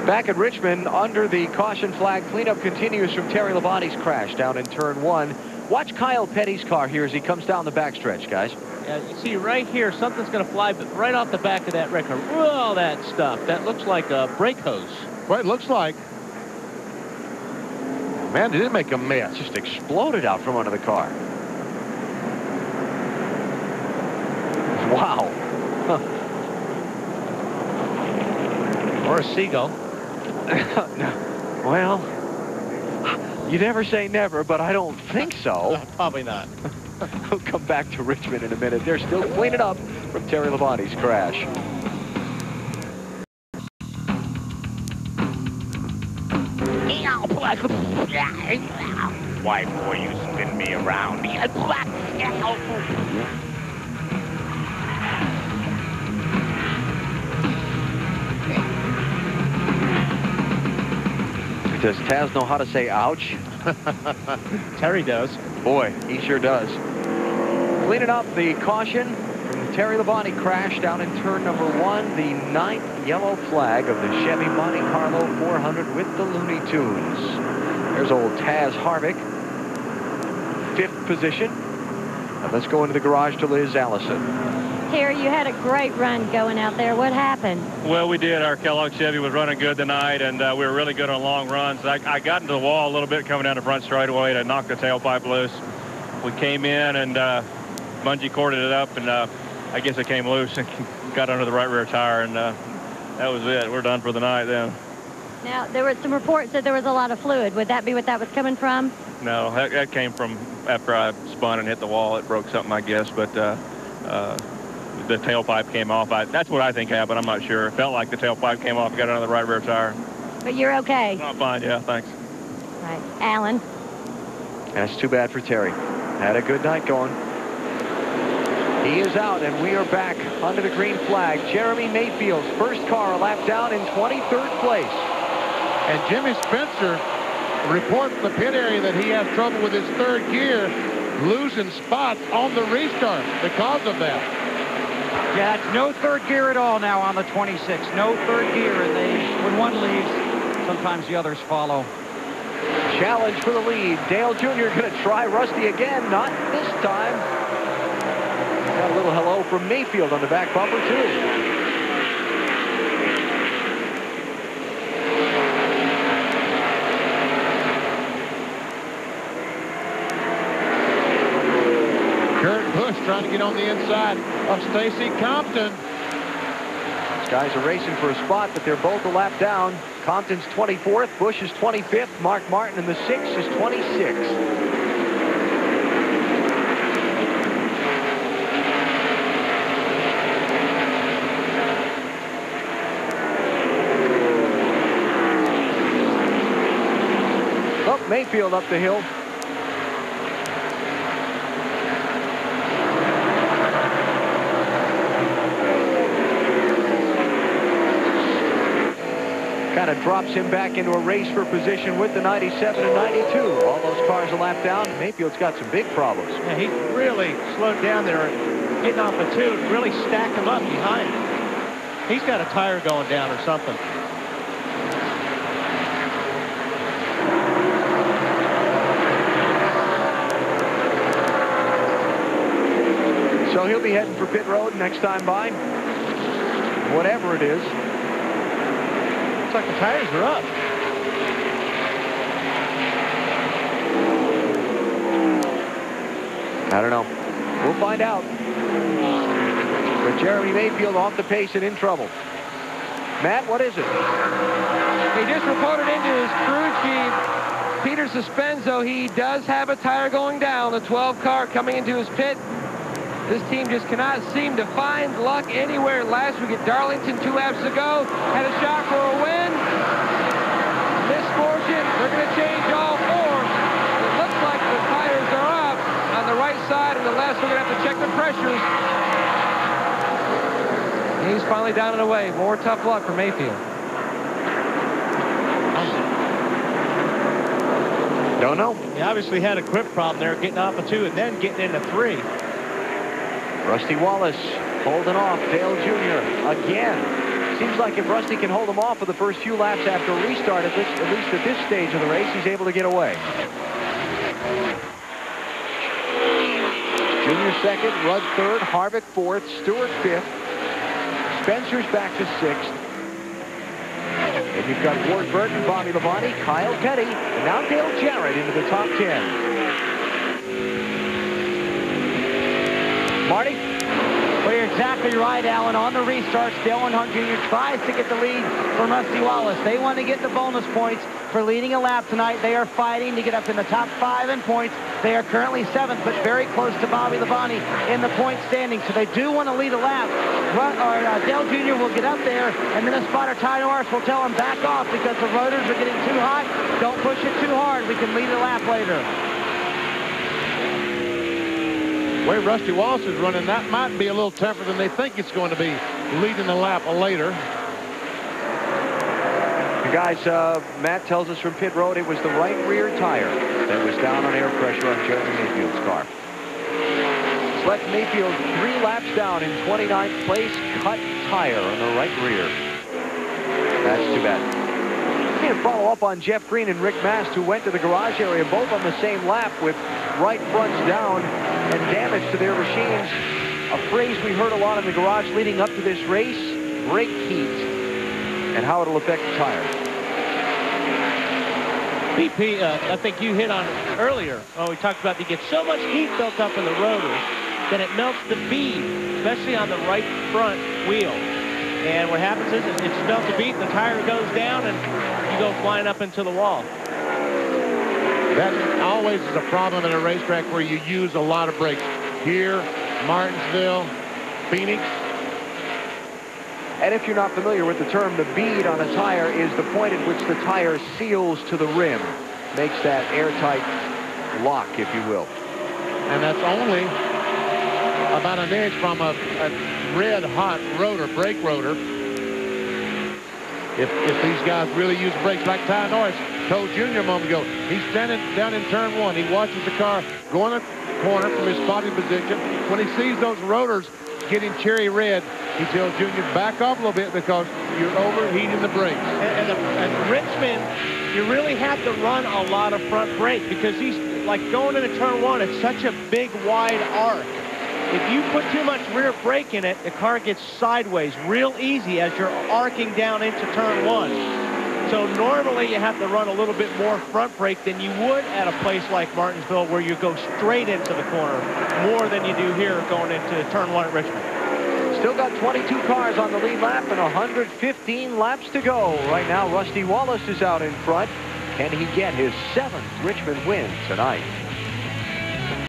Back at Richmond, under the caution flag, cleanup continues from Terry Labonte's crash down in turn 1. Watch Kyle Petty's car here as he comes down the backstretch, guys. Yeah, you see right here, something's going to fly right off the back of that wrecker. All that stuff. That looks like a brake hose. Well, it looks like. Man, did it make a mess. Just exploded out from under the car. Wow. Or a seagull. Well, you never say never, but I don't think so. Probably not. We'll come back to Richmond in a minute. They're still cleaning up from Terry Labonte's crash. Why, boy, you spin me around. Does Taz know how to say ouch? Terry does. Boy, he sure does. Cleaning up the caution from the Terry Labonte crash down in turn number 1. The 9th yellow flag of the Chevy Monte Carlo 400 with the Looney Tunes. There's old Taz Harvick, 5th position. And let's go into the garage to Liz Allison. Terry, you had a great run going out there. What happened? Well, we did. Our Kellogg Chevy was running good tonight, and we were really good on long runs. I got into the wall a little bit coming down the front straightaway to knock the tailpipe loose. We came in and bungee corded it up, and I guess it came loose and got under the right rear tire, and that was it. We're done for the night then. Now, there were some reports that there was a lot of fluid. Would that be what that was coming from? No, that came from after I spun and hit the wall. It broke something, I guess, but the tailpipe came off. That's what I think happened. I'm not sure. It felt like the tailpipe came off, got under the right rear tire. But you're okay. I'm fine, yeah, thanks. All right, Alan. That's too bad for Terry. Had a good night going. He is out, and we are back under the green flag. Jeremy Mayfield's first car a lap down in 23rd place. And Jimmy Spencer reports from the pit area that he has trouble with his 3rd gear, losing spots on the restart because of that. Yeah, it's no 3rd gear at all now on the 26. No 3rd gear, and when one leaves, sometimes the others follow. Challenge for the lead. Dale Jr. going to try Rusty again. Not this time. Got a little hello from Mayfield on the back bumper, too. Trying to get on the inside of Stacy Compton. These guys are racing for a spot, but they're both a lap down. Compton's 24th, Busch is 25th, Mark Martin in the 6th is 26th. Oh, Mayfield up the hill. Kind of drops him back into a race for position with the 97 and 92. All those cars a lap down. Mayfield's got some big problems. Yeah, he really slowed down there, getting off the 2, really stacked him up behind him. He's got a tire going down or something. So he'll be heading for pit road next time by. Whatever it is. Looks like the tires are up. I don't know. We'll find out. But Jeremy Mayfield off the pace and in trouble. Matt, what is it? He just reported into his crew chief, Peter Suspenzo. He does have a tire going down. The 12 car coming into his pit. This team just cannot seem to find luck anywhere. Last week at Darlington 2 laps ago, had a shot for a win. Misfortune, they're going to change all 4. It looks like the tires are up on the right side and the left, so we're going to have to check the pressures. And he's finally down and away. More tough luck for Mayfield. Don't know. He obviously had a grip problem there, getting off of 2 and then getting into 3. Rusty Wallace holding off Dale Jr. again. Seems like if Rusty can hold him off for the first few laps after a restart, at least at this stage of the race, he's able to get away. Junior second, Rudd third, Harvick fourth, Stewart fifth. Spencer's back to sixth. And you've got Ward Burton, Bobby Labonte, Kyle Petty, and now Dale Jarrett into the top 10. Marty? Well, you're exactly right, Alan. On the restarts, Dale Earnhardt Jr. tries to get the lead from Rusty Wallace. They want to get the bonus points for leading a lap tonight. They are fighting to get up in the top 5 in points. They are currently 7th, but very close to Bobby Labonte in the point standing. So they do want to lead a lap. Dale Jr. will get up there, and then a spotter, Ty Norris, will tell him back off because the rotors are getting too hot. Don't push it too hard. We can lead a lap later. The way Rusty Wallace is running, that might be a little tougher than they think it's going to be, leading the lap later. Guys, Matt tells us from pit road it was the right rear tire that was down on air pressure on Jeremy Mayfield's car. Select Mayfield 3 laps down in 29th place, cut tire on the right rear. That's too bad. We need to follow up on Jeff Green and Rick Mast, who went to the garage area both on the same lap with right fronts down and damage to their machines. A phrase we heard a lot in the garage leading up to this race, brake heat, and how it'll affect the tires. BP, I think you hit on it earlier. We talked about you get so much heat built up in the rotors that it melts the bead, especially on the right front wheel. And what happens is it melts the bead, the tire goes down, and you go flying up into the wall. That always is a problem in a racetrack where you use a lot of brakes. Here, Martinsville, Phoenix. And if you're not familiar with the term, the bead on a tire is the point at which the tire seals to the rim. Makes that airtight lock, if you will. And that's only about an inch from a red-hot rotor, brake rotor. If these guys really use brakes, like Ty Norris told Junior a moment ago, he's standing down in turn 1. He watches the car go in the corner from his spotting position. When he sees those rotors getting cherry red, he tells Junior, back off a little bit because you're overheating the brakes. And Richmond, you really have to run a lot of front brake because he's like going into turn 1. It's such a big, wide arc. If you put too much rear brake in it, the car gets sideways real easy as you're arcing down into turn 1. So normally you have to run a little bit more front brake than you would at a place like Martinsville where you go straight into the corner more than you do here going into turn 1 at Richmond. Still got 22 cars on the lead lap and 115 laps to go. Right now, Rusty Wallace is out in front. Can he get his 7th Richmond win tonight?